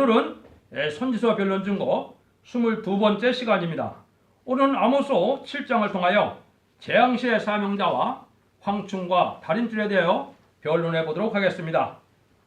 오늘은 선지서 변론 중고 22번째 시간입니다. 오늘은 아모스 7장을 통하여 재앙시의 사명자와 황충과 달인줄에 대하여 변론해 보도록 하겠습니다.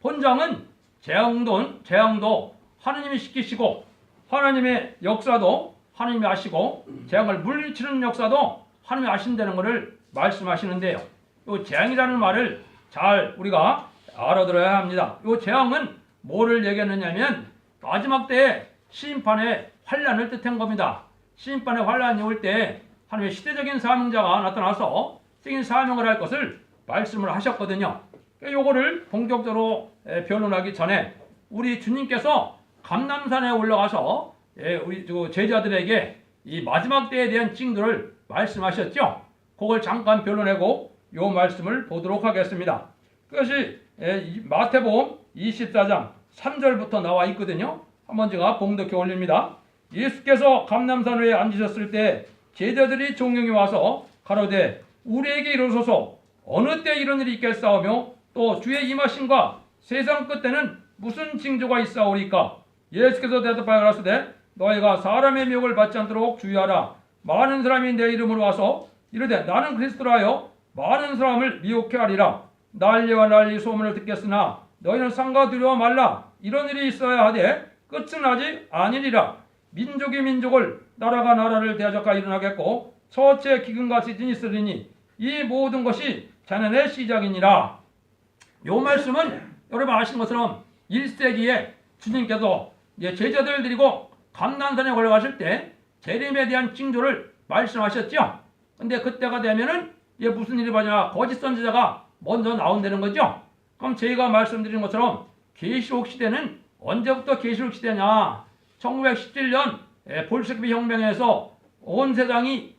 본장은 재앙도 하나님이 시키시고 하나님의 역사도 하나님이 아시고 재앙을 물리치는 역사도 하나님이 아신다는 것을 말씀하시는데요. 이 재앙이라는 말을 잘 우리가 알아들어야 합니다. 이 재앙은 뭐를 얘기하느냐면 마지막 때에 심판의 환란을 뜻한 겁니다. 심판의 환란이 올 때 하나님의 시대적인 사명자가 나타나서 적인 사명을 할 것을 말씀을 하셨거든요. 요거를 본격적으로 변론하기 전에 우리 주님께서 감람산에 올라가서 우리 제자들에게 이 마지막 때에 대한 징조를 말씀하셨죠. 그걸 잠깐 변론하고 요 말씀을 보도록 하겠습니다. 그것이 마태복음 24장 3절부터 나와 있거든요. 한번 제가 봉독해 올립니다. 예수께서 감람산 위에 앉으셨을 때 제자들이 종용이 와서 가로되 우리에게 이르소서 어느 때 이런 일이 있겠사오며 또 주의 임하심과 세상 끝에는 무슨 징조가 있사오리까? 예수께서 대답하여 가라사대 너희가 사람의 미혹을 받지 않도록 주의하라. 많은 사람이 내 이름으로 와서 이르되 나는 그리스도라 하여 많은 사람을 미혹해 하리라. 난리와 난리 소문을 듣겠으나 너희는 상가 두려워 말라. 이런 일이 있어야 하되 끝은 아직 아니리라. 민족이 민족을 나라가 나라를 대적하 일어나겠고 처치에 기근같이 지니으리니 이 모든 것이 자년의 시작이니라. 요 말씀은 여러분 아시는 것처럼 1세기에 주님께서 제자들을 데리고 감람산에 올라가실 때 재림에 대한 징조를 말씀하셨죠. 근데 그때가 되면은 무슨 일이 벌어지냐, 거짓 선지자가 먼저 나온다는 거죠. 그럼 저희가 말씀드린 것처럼 계시록 시대는 언제부터 계시록 시대냐? 1917년 볼셰비키 혁명에서 온 세상이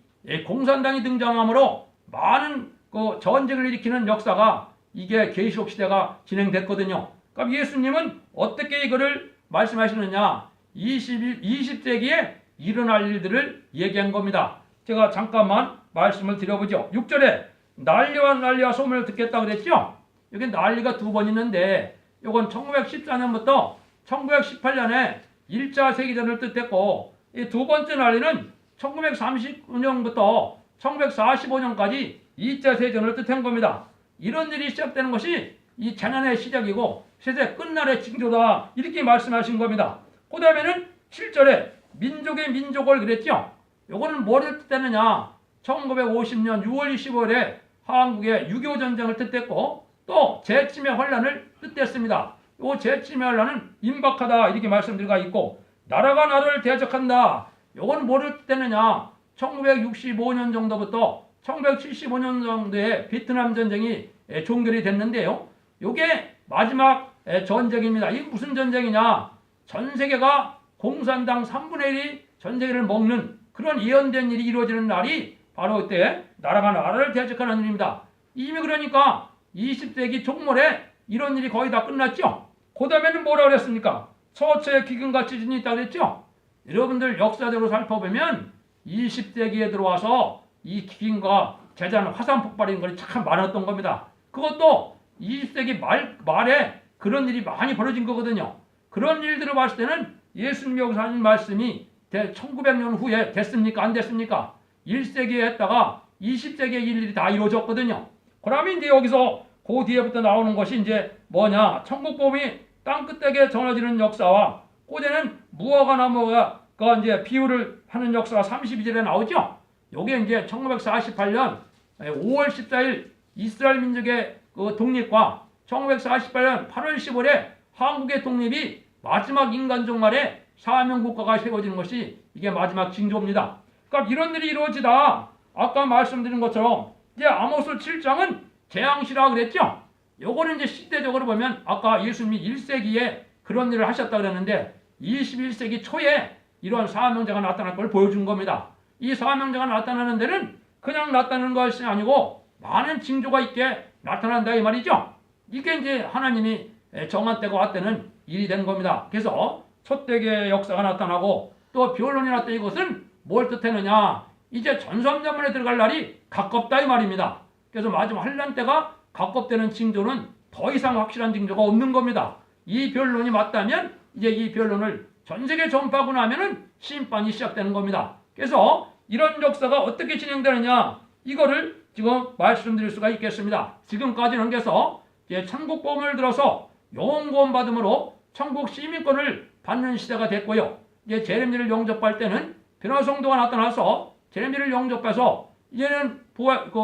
공산당이 등장함으로 많은 전쟁을 일으키는 역사가 이게 계시록 시대가 진행됐거든요. 그럼 예수님은 어떻게 이거를 말씀하시느냐? 20세기에 일어날 일들을 얘기한 겁니다. 제가 잠깐만 말씀을 드려보죠. 6절에 난리와 소문을 듣겠다 그랬죠? 여기 난리가 두 번 있는데 이건 1914년부터 1918년에 1차 세계대전을 뜻했고 이 두 번째 난리는 1939년부터 1945년까지 2차 세계대전을 뜻한 겁니다. 이런 일이 시작되는 것이 이 재난의 시작이고 세세 끝날의 징조다 이렇게 말씀하신 겁니다. 그 다음에는 7절에 민족의 민족을 그랬죠. 요거는 뭐를 뜻했느냐? 1950년 6월 25일에 한국의 6.25 전쟁을 뜻했고 또 재침의 환란을 뜻했습니다. 요 재침의 환란은 임박하다 이렇게 말씀드리가 있고 나라가 나라를 대적한다. 요건 뭐를 뜻했느냐? 1965년 정도부터 1975년 정도에 베트남 전쟁이 종결이 됐는데요. 요게 마지막 전쟁입니다. 이게 무슨 전쟁이냐? 전 세계가 공산당 3분의 1이 전 세계를 먹는 그런 예언된 일이 이루어지는 날이 바로 그때 나라가 나라를 대적하는 일입니다. 이미 그러니까 20세기 종말에 이런 일이 거의 다 끝났죠. 그 다음에는 뭐라 그랬습니까? 처처에 기근같이 진이 있다 그랬죠. 여러분들 역사적으로 살펴보면 20세기에 들어와서 이 기근과 재난 화산 폭발인 것이 참 많았던 겁니다. 그것도 20세기 말에 그런 일이 많이 벌어진 거거든요. 그런 일들을 봤을 때는 예수님이 여기서 하신 말씀이 1900년 후에 됐습니까? 안 됐습니까? 1세기에 했다가 20세기에 일일이 다 이루어졌거든요. 그러면 이제 여기서 그 뒤에부터 나오는 것이 이제 뭐냐? 천국복음이 땅끝에게 전해지는 역사와 고대는 무화과 나무가 이제 비유를 하는 역사가 32절에 나오죠. 요게 이제 1948년 5월 14일 이스라엘 민족의 독립과 1948년 8월 15일에 한국의 독립이 마지막 인간 종말에 사명국가가 세워지는 것이 이게 마지막 징조입니다. 그러니까 이런 일이 이루어지다 아까 말씀드린 것처럼 이제 아모스 7장은 재앙시라 그랬죠. 요거는 이제 시대적으로 보면 아까 예수님이 1세기에 그런 일을 하셨다 그랬는데 21세기 초에 이러한 사명자가 나타날 걸 보여준 겁니다. 이 사명자가 나타나는 데는 그냥 나타나는 것이 아니고 많은 징조가 있게 나타난다 이 말이죠. 이게 이제 하나님이 정한 때가 왔다는 일이 된 겁니다. 그래서 촛대기의 역사가 나타나고 또 변론이 나타난 이것은 뭘 뜻하느냐? 이제 전섬전문에 들어갈 날이 가깝다 이 말입니다. 그래서 마지막 환란 때가 가깝다는 징조는 더 이상 확실한 징조가 없는 겁니다. 이 변론이 맞다면 이제 이 변론을 전 세계 전파하고 나면은 심판이 시작되는 겁니다. 그래서 이런 역사가 어떻게 진행되느냐 이거를 지금 말씀드릴 수가 있겠습니다. 지금까지는 그래서 천국보험을 들어서 영원 받음으로 천국 시민권을 받는 시대가 됐고요. 이제 제레미야를 영접할 때는 변화성도가 나타나서 제레미야를 영접해서 이제는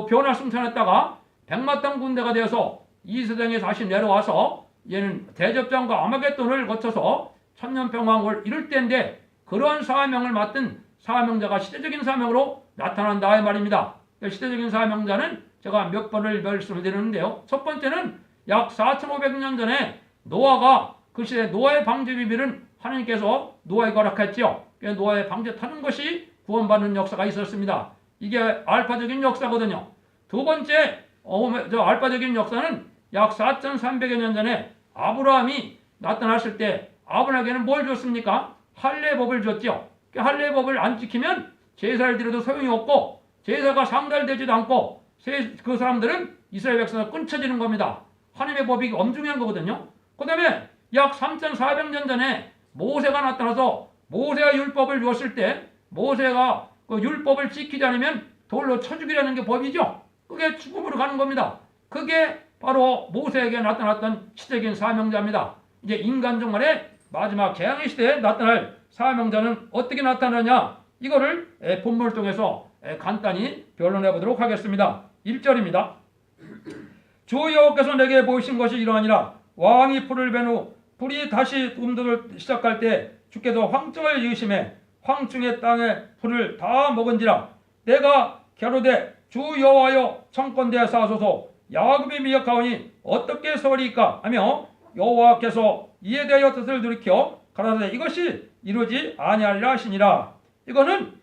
변화 승천했다가 백마땅 군대가 되어서 이 세상에 다시 내려와서 이제는 대접전과 아마겟돈을 거쳐서 천년평강을 이룰 때인데 그러한 사명을 맡은 사명자가 시대적인 사명으로 나타난다 이 말입니다. 시대적인 사명자는 제가 몇 번을 말씀을 드리는데요. 첫 번째는 약 4,500년 전에 노아가 그 시대 노아의 방주 비밀은 하나님께서 노아에게 허락했죠. 노아의 방주 타는 것이 구원받는 역사가 있었습니다. 이게 알파적인 역사거든요. 두 번째 알파적인 역사는 약 4,300여 년 전에 아브라함이 나타났을 때 아브라함에게는 뭘 줬습니까? 할례법을 줬죠. 할례법을 안 지키면 제사를 드려도 소용이 없고 제사가 상달되지도 않고 그 사람들은 이스라엘 백성을 끊쳐지는 겁니다. 하나님의 법이 엄중한 거거든요. 그 다음에 약 3,400년 전에 모세가 나타나서 모세가 율법을 주었을 때 모세가 그 율법을 지키지 않으면 돌로 쳐 죽이라는 게 법이죠. 그게 죽음으로 가는 겁니다. 그게 바로 모세에게 나타났던 시대적인 사명자입니다. 이제 인간 종말의 마지막 재앙의 시대에 나타날 사명자는 어떻게 나타나냐 이거를 본문을 통해서 간단히 변론해 보도록 하겠습니다. 1절입니다. 주 여호와께서 내게 보이신 것이 이러하니라. 왕이 풀을 벤 후 풀이 다시 움도를 시작할 때 주께서 황충을 이으심에 황충의 땅의 풀을 다 먹은지라. 내가 겨루되 주 여호와여 청컨대 사소서 야곱이 미역하오니 어떻게 서리이까 하며 여호와께서 이에 대하여 뜻을 돌이켜 가라사대 이것이 이루지 아니하리라 하시니라. 이거는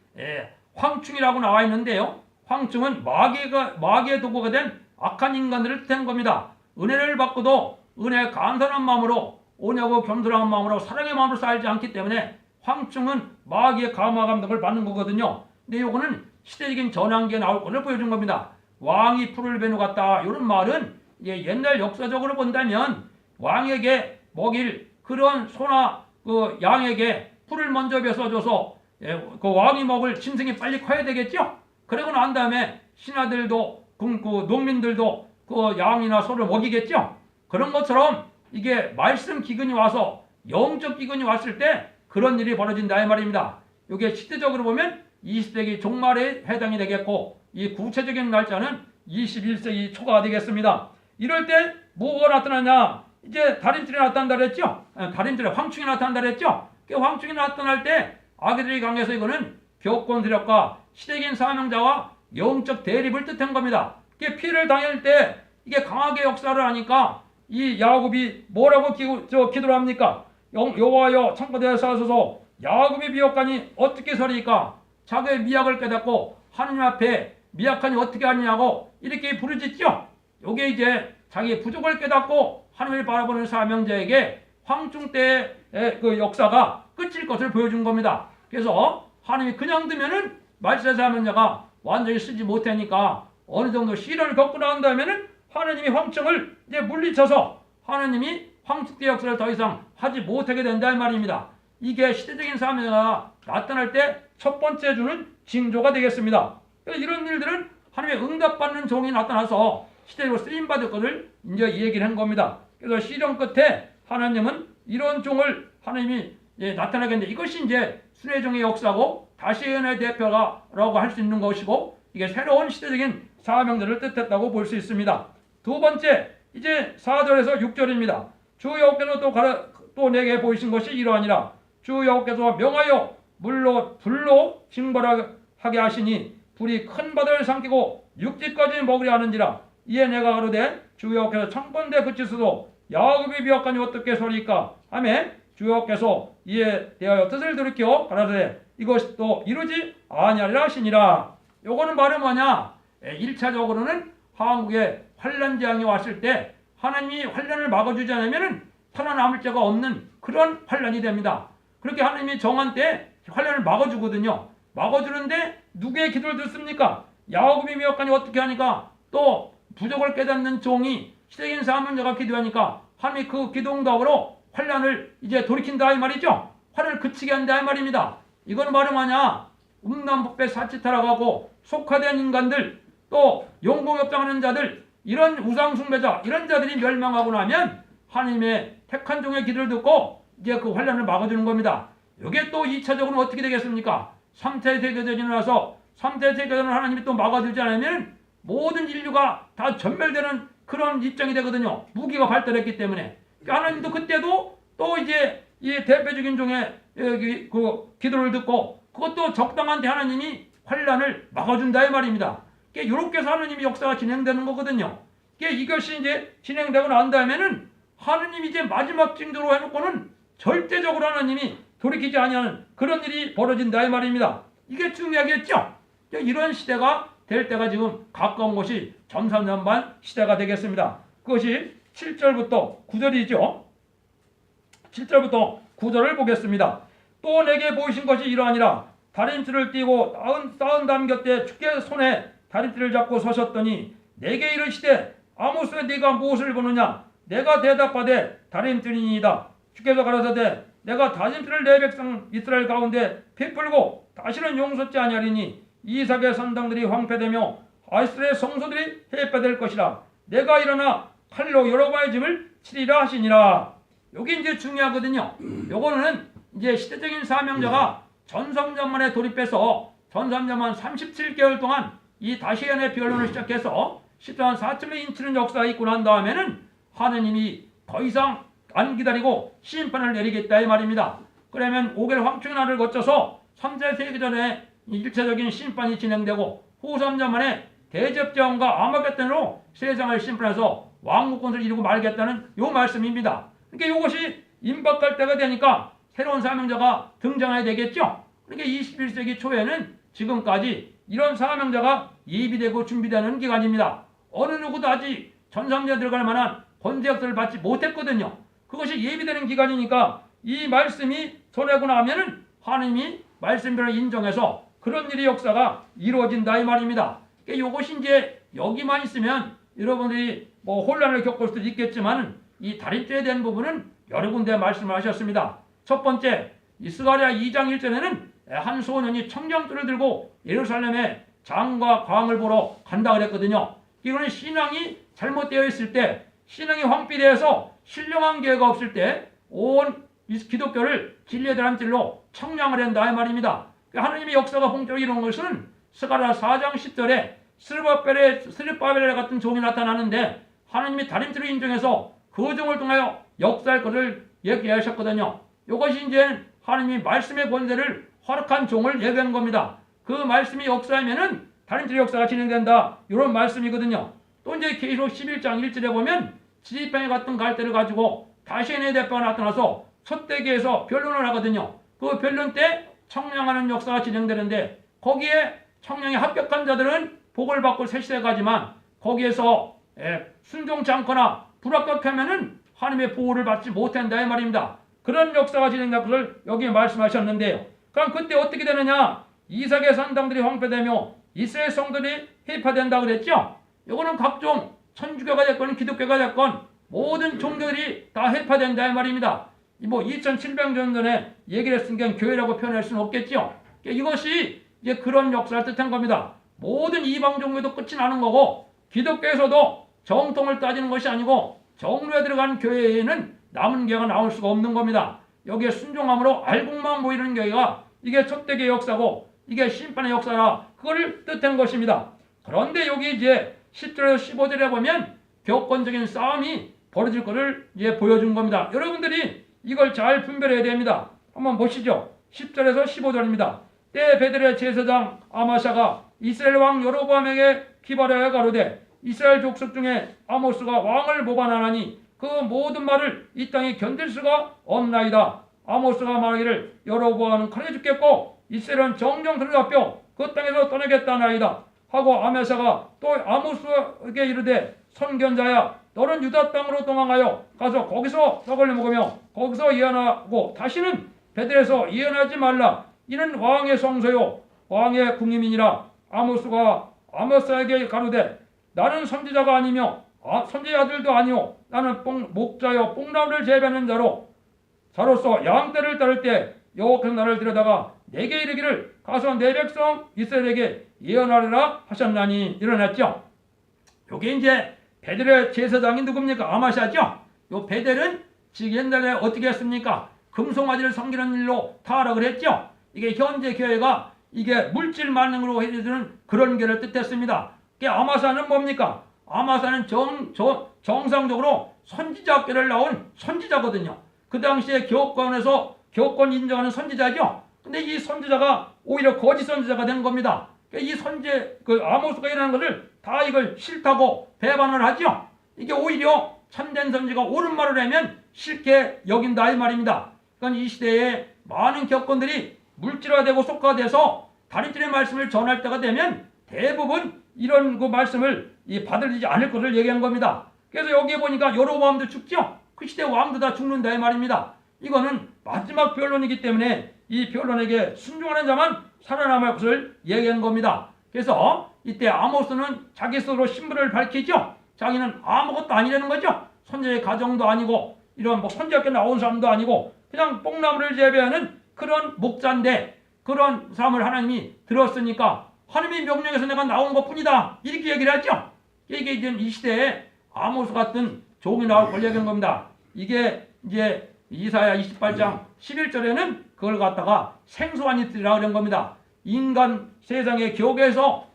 황충이라고 나와 있는데요. 황충은 마귀의 도구가 된 악한 인간들을 뜻한 겁니다. 은혜를 받고도 은혜에 감사한 마음으로 온유하고 겸손한 마음으로 사랑의 마음으로 살지 않기 때문에 황충은 마귀의 감화 감동을 받는 거거든요. 근데 이거는 시대적인 전환기에 나올 것을 보여준 겁니다. 왕이 풀을 베누 같다. 이런 말은 옛날 역사적으로 본다면 왕에게 먹일 그런 소나 그 양에게 풀을 먼저 베서줘서 그 왕이 먹을 짐승이 빨리 커야 되겠죠. 그러고 난 다음에 신하들도 그 농민들도 그 양이나 소를 먹이겠죠. 그런 것처럼 이게 말씀 기근이 와서 영적 기근이 왔을 때 그런 일이 벌어진다 이 말입니다. 이게 시대적으로 보면 20세기 종말에 해당이 되겠고 이 구체적인 날짜는 21세기 초가 되겠습니다. 이럴 때 뭐가 나타나냐? 이제 달인줄이 나타난다 그랬죠? 달인줄에 황충이 나타난다 그랬죠? 그 황충이 나타날 때 악의들이 강해서 이거는 벽권 세력과 시대적인 사명자와 영적 대립을 뜻한 겁니다. 이게 피해를 당할 때 이게 강하게 역사를 하니까 이 야곱이 뭐라고 기도를 합니까? 여호와여 청컨대 사소서 야곱이 미약하니 어떻게 서리이까? 자기의 미약을 깨닫고 하느님 앞에 미약하니 어떻게 하느냐고 이렇게 부르짖죠. 요게 이제 자기의 부족을 깨닫고 하나님을 바라보는 사명자에게 황충 때의 그 역사가 끝일 것을 보여준 겁니다. 그래서 하나님이 그냥 두면은 말세 사명자가 완전히 쓰지 못하니까 어느 정도 시련을 겪고 난 다음에는 하나님이 황충을 이제 물리쳐서 하나님이 황충 때 역사를 더 이상 하지 못하게 된다 이 말입니다. 이게 시대적인 사명자가 나타날 때 첫 번째 주는 징조가 되겠습니다. 이런 일들은 하나님의 응답받는 종이 나타나서 시대로 쓰임받을 것을 이제 얘기를 한 겁니다. 그래서 시련 끝에 하나님은 이런 종을 하나님이 나타나게 했는데 이것이 이제 순회종의 역사고 다시의 대표라고 할 수 있는 것이고 이게 새로운 시대적인 사명들을 뜻했다고 볼 수 있습니다. 두 번째 이제 4절에서 6절입니다. 주 여호와께서 또 내게 보이신 것이 이러하니라. 주 여호와께서 명하여 불로 징벌하게 하시니 불이 큰 바다를 삼키고 육지까지 먹으려 하는지라. 이에 내가 가로되 주 여호와께서 청컨대 그치소서 야곱이 미약하니 어떻게 서리이까 하며 주 여호와께서 이에 대하여 뜻을 돌이켜 가라사대 이것이 또 이루지 아니하리라 하시니라. 요거는 바로 뭐냐? 1차적으로는 한국에 환란 재앙이 왔을 때 하나님이 환란을 막아주지 않으면 살아남을 자가 없는 그런 환란이 됩니다. 그렇게 하나님이 정한 때 환란을 막아주거든요. 막아주는데 누구의 기도를 듣습니까? 야곱이 미약하니 어떻게 하니까 또 부족을 깨닫는 종이 시대적인 사명자가 기도하니까 하나님이 그 기도 응답으로 환란을 이제 돌이킨다 이 말이죠. 화를 그치게 한다 이 말입니다. 이건 바로 뭐냐? 음란법에 사치타락하고 속화된 인간들, 또 용공협장하는 자들, 이런 우상숭배자, 이런 자들이 멸망하고 나면 하나님의 택한 종의 기도를 듣고 이제 그 환란을 막아주는 겁니다. 이게 또 2차적으로는 어떻게 되겠습니까? 3차 세계대전이 나서 3차 세계대전을 하나님이 또 막아주지 않으면 모든 인류가 다 전멸되는 그런 입장이 되거든요. 무기가 발달했기 때문에. 그러니까 하나님도 그때도 또 이제 이 대표적인 종의 그 기도를 듣고 그것도 적당한데 하나님이 환란을 막아준다 이 말입니다. 이렇게 해서 하나님의 역사가 진행되는 거거든요. 이것이 이제 진행되고 난 다음에는 하나님이 이제 마지막 징조로 해놓고는 절대적으로 하나님이 돌이키지 아니하는 그런 일이 벌어진다 이 말입니다. 이게 중요하겠죠. 이런 시대가 될 때가 지금 가까운 것이 점삼년반 시대가 되겠습니다. 그것이 7절부터 9절이죠. 7절부터 9절을 보겠습니다. 또 내게 보이신 것이 이러하니라. 다림줄을 띠고 쌓은 담 곁에 주께 손에 다림줄을 잡고 서셨더니 내게 이르시되 아모스에 네가 무엇을 보느냐? 내가 대답하되 다림줄이니이다. 주께서 가라사대 내가 다림줄을 내 백성 이스라엘 가운데 베풀고 다시는 용서치 아니하리니 이삭의 산당들이 황폐되며 아이스라엘 성소들이 해패될 것이라. 내가 일어나 칼로 여로보암의 집을 치리라 하시니라. 여기 이제 중요하거든요. 요거는 이제 시대적인 사명자가 전성전만에 돌입해서 전성전만 37개월 동안 이 다시안의 변론을 시작해서 14만 4천을 인치는 역사가 있고 난 다음에는 하느님이 더 이상 안 기다리고 심판을 내리겠다 이 말입니다. 그러면 5개월 황충의 날을 거쳐서 3차 세계전에 1차적인 심판이 진행되고 후 3년만에 대접제왕과 아마겟돈으로 세상을 심판해서 왕국권을 이루고 말겠다는 요 말씀입니다. 그러니까 이것이 임박할 때가 되니까 새로운 사명자가 등장해야 되겠죠. 그러니까 21세기 초에는 지금까지 이런 사명자가 예비되고 준비되는 기간입니다. 어느 누구도 아직 전삼년에 들어갈 만한 권세역사를 받지 못했거든요. 그것이 예비되는 기간이니까 이 말씀이 전하고 나면은 하나님이 말씀대로 인정해서 그런 일의 역사가 이루어진다 이 말입니다. 그러니까 이것이 이제 여기만 있으면 여러분들이 뭐 혼란을 겪을 수도 있겠지만 이 다림줄에 대한 부분은 여러 군데 말씀을 하셨습니다. 첫 번째, 스가랴 2장 1절에는 한 소년이 청정줄을 들고 예루살렘에 장과 광을 보러 간다 그랬거든요. 이거는 신앙이 잘못되어 있을 때, 신앙이 황폐되어서 신령한 교회가 없을 때 온 기독교를 진리의 다림줄로 청량을 한다 이 말입니다. 하나님의 역사가 본격적으로 이룬 것은 스가랴 4장 10절에 스룹바벨 같은 종이 나타나는데 하나님이 다림줄을 인정해서 그 종을 통하여 역사할 것을 얘기하셨거든요. 이것이 이제 하나님이 말씀의 권세를 허락한 종을 얘기한 겁니다. 그 말씀이 역사하면은 다림줄의 역사가 진행된다 이런 말씀이거든요. 또 이제 계시록 11장 1절에 보면 지지병에 같은 갈대를 가지고 다시안의 대표가 나타나서 첫 대기에서 변론을 하거든요. 그 변론 때 청량하는 역사가 진행되는데 거기에 청량에 합격한 자들은 복을 받고 새 시대에 가지만 거기에서 순종치 않거나 불합격하면은 하나님의 보호를 받지 못한다 이 말입니다. 그런 역사가 진행된 것을 여기 말씀하셨는데요. 그럼 그때 어떻게 되느냐? 이삭의 산당들이 황폐되며 이스라엘 성들이 해파된다 그랬죠? 이거는 각종 천주교가 됐건 기독교가 됐건 모든 종교들이 다 해파된다 이 말입니다. 뭐 2700년 전에 얘기를 했으니까 교회라고 표현할 수는 없겠죠. 이것이 이제 그런 역사를 뜻한 겁니다. 모든 이방 종교도 끝이 나는 거고 기독교에서도 정통을 따지는 것이 아니고 정로에 들어간 교회에는 남은 교회가 나올 수가 없는 겁니다. 여기에 순종함으로 알곡만 보이는 교회가 이게 첫대기의 역사고 이게 심판의 역사라 그걸 뜻한 것입니다. 그런데 여기 이제 10절에서 15절에 보면 교권적인 싸움이 벌어질 것을 이제 보여준 겁니다. 여러분들이 이걸 잘 분별해야 됩니다. 한번 보시죠. 10절에서 15절입니다. 때 베델의 제사장 아마샤가 이스라엘 왕 여로보암에게 기발하여 가로되 이스라엘 족속 중에 아모스가 왕을 모반하나니 그 모든 말을 이 땅이 견딜 수가 없나이다. 아모스가 말하기를 여로보암은 칼에 죽겠고 이스라엘은 정정들을 잡혀 그 땅에서 떠나겠다나이다 하고 아메사가 또 아모스에게 이르되 선견자야 너는 유다 땅으로 도망하여 가서 거기서 떡을 먹으며 거기서 예언하고 다시는 베델에서 예언하지 말라. 이는 왕의 성소요 왕의 국임이니라. 아모스가 아모스에게 가로되 나는 선지자가 아니며 선지자들도 아니오 나는 목자여 뽕나무를 재배하는 자로 자로서 양떼를 따를 때 여호와께서 나를 데려다가 내게 이르기를 가서 내 백성 이스라엘에게 예언하리라 하셨나니 일어났죠. 요게 이제 베델의 제사장이 누굽니까? 아마샤죠. 요 베델은 지금 옛날에 어떻게 했습니까? 금송아지를 섬기는 일로 타락을 했죠. 이게 현재 교회가 이게 물질 만능으로 해주는 그런 교회를 뜻했습니다. 아마사는 뭡니까? 아마사는 정상적으로 선지자교를 나온 선지자거든요. 그 당시에 교권에서 교권 인정하는 선지자죠. 근데 이 선지자가 오히려 거짓 선지자가 된 겁니다. 이 아모스가 일어나는 것을 다 이걸 싫다고 배반을 하죠. 이게 오히려 참된 선지가 옳은 말을 하면 싫게 여긴다 이 말입니다. 그러니까 이 시대에 많은 교권들이 물질화되고 속화돼서 다리줄의 말씀을 전할 때가 되면 대부분 이런 그 말씀을 받아들이지 않을 것을 얘기한 겁니다. 그래서 여기에 보니까 여로보암도 죽죠. 그 시대 왕도 다 죽는다 이 말입니다. 이거는 마지막 변론이기 때문에 이 변론에게 순종하는 자만 살아남을 것을 얘기한 겁니다. 그래서 이때 아모스는 자기 스스로 신분을 밝히죠. 자기는 아무것도 아니라는 거죠. 선지자의 가정도 아니고 이런 선지자께 나온 사람도 아니고 그냥 뽕나무를 재배하는 그런 목자인데 그런 삶을 하나님이 들었으니까 하나님의 명령에서 내가 나온 것뿐이다 이렇게 얘기를 하죠. 이게 이제 이 시대에 아모스 같은 종이 나올 걸 얘기한 겁니다. 이게 이제 이사야 28장 11절에는 그걸 갖다가 생소한 이들이라 그런 겁니다. 인간 세상의 기억에서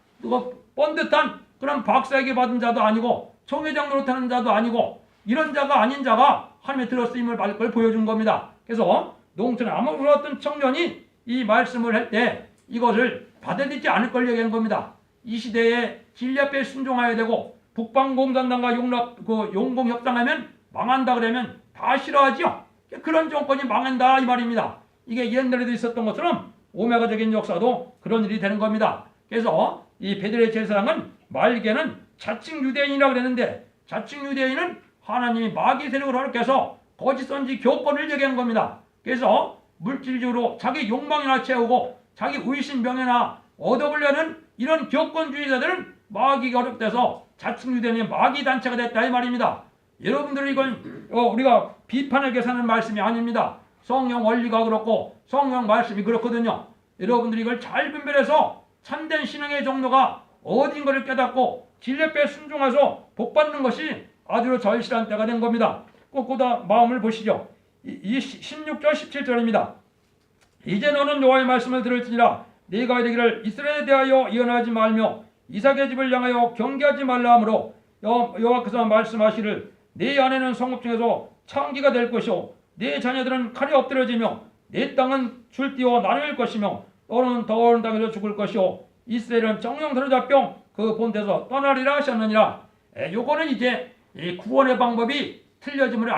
뻔듯한 그런 박사에게 받은 자도 아니고 총회장 노릇하는 자도 아니고 이런 자가 아닌 자가 하나님의 들었으임을 받을 걸 보여준 겁니다. 그래서 농촌에 아모스 같은 청년이 이 말씀을 할 때 이것을 받아들이지 않을 걸 얘기한 겁니다. 이 시대에 진리 앞에 순종해야 되고 북방공산당과 용공협상하면 망한다 그러면 다 싫어하죠. 그런 정권이 망한다 이 말입니다. 이게 옛날에도 있었던 것처럼 오메가적인 역사도 그런 일이 되는 겁니다. 그래서 이 베델의 제사장은 말기에는 자칭 유대인이라고 그랬는데 자칭 유대인은 하나님이 마귀 세력으로 활용해서 거짓 선지 교권을 얘기한 겁니다. 그래서 물질적으로 자기 욕망이나 채우고 자기 의심 명예나 얻어보려는 이런 교권주의자들은 마귀가 어렵돼서 자칭 유대인이 마귀 단체가 됐다 이 말입니다. 여러분들 이건 우리가 비판하게 사는 말씀이 아닙니다. 성령 원리가 그렇고 성령 말씀이 그렇거든요. 여러분들이 이걸 잘 분별해서 참된 신앙의 정도가 어딘가를 깨닫고 진리에 순종해서 복받는 것이 아주 절실한 때가 된 겁니다. 꼼꼼다 마음을 보시죠. 16절 17절입니다. 이제 너는 여호와의 말씀을 들을지니라 네가 이르기를 이스라엘에 대하여 예언하지 말며 이삭의 집을 향하여 경계하지 말라 하므로 여호와께서 말씀하시를 네 아내는 성읍 중에서 창기가 될 것이요 네 자녀들은 칼에 엎드려지며 네 땅은 줄띠어 나눌 것이며 너는 더러운 땅에서 죽을 것이요 이스라엘은 정령 사로잡혀 그 본데서 떠나리라 하셨느니라. 요거는 이제 이 구원의 방법이 틀려짐을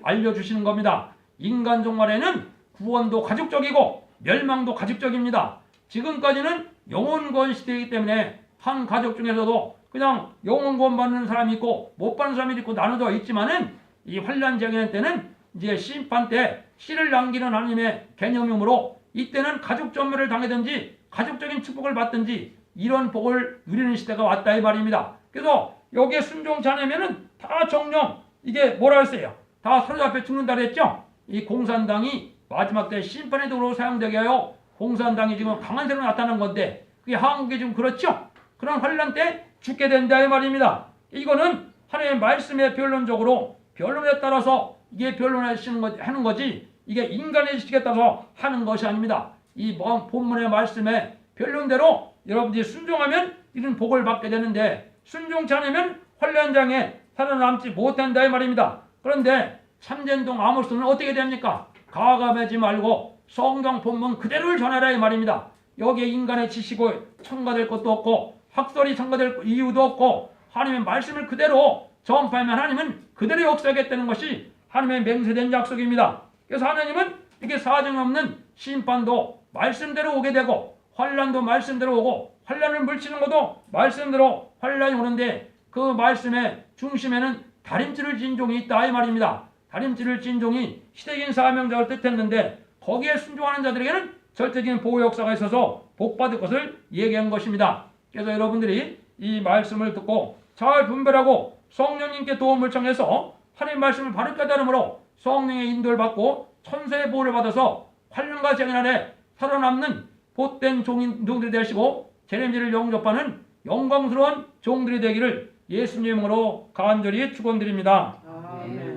알려주시는 겁니다. 인간 종말에는 구원도 가족적이고 멸망도 가족적입니다. 지금까지는 영혼구원 시대이기 때문에 한 가족 중에서도 그냥 영혼구원 받는 사람이 있고 못 받는 사람이 있고 나눠져 있지만은 이 환란 재앙 때는 이제 심판 때 씨를 남기는 하나님의 개념이므로 이때는 가족 전멸을 당하든지 가족적인 축복을 받든지 이런 복을 누리는 시대가 왔다 이 말입니다. 그래서 여기에 순종치 않으면은 다 정령 이게 뭐라 했어요? 다 사로잡혀 죽는다 그랬죠? 이 공산당이 마지막 때 심판의 도구로 사용되게 하여 공산당이 지금 강한 세로 나타난 건데 그게 한국이 지금 그렇죠? 그런 환란 때 죽게 된다 이 말입니다. 이거는 하나님의 말씀에 변론적으로 변론에 따라서 이게 변론하는 거지 이게 인간의 지식에 따라서 하는 것이 아닙니다. 이 본문의 말씀에 변론대로 여러분들이 순종하면 이런 복을 받게 되는데 순종치 않으면 환란장에 살아남지 못한다 이 말입니다. 그런데 참전동 아모스는 어떻게 됩니까? 가감하지 말고 성경 본문 그대로를 전하라 이 말입니다. 여기에 인간의 지식이 첨가될 것도 없고 학설이 첨가될 이유도 없고 하나님의 말씀을 그대로 전파하면 하나님은 그대로 역사하겠다는 것이 하나님의 맹세된 약속입니다. 그래서 하나님은 이게 사정이 없는 심판도 말씀대로 오게 되고 환란도 말씀대로 오고 환란을 물리치는 것도 말씀대로 환란이 오는데 그 말씀의 중심에는 다림질을 진 종이 있다 이 말입니다. 다림질을 진 종이 시대적인 사명자를 뜻했는데 거기에 순종하는 자들에게는 절대적인 보호 역사가 있어서 복받을 것을 얘기한 것입니다. 그래서 여러분들이 이 말씀을 듣고 잘 분별하고 성령님께 도움을 청해서 하나님의 말씀을 바로 깨달음으로 성령의 인도를 받고 천사의 보호를 받아서 환란과 재난 안에 살아남는 복된 종들이 되시고 재림지를 영접하는 영광스러운 종들이 되기를 예수님으로 간절히 축원드립니다. 아멘.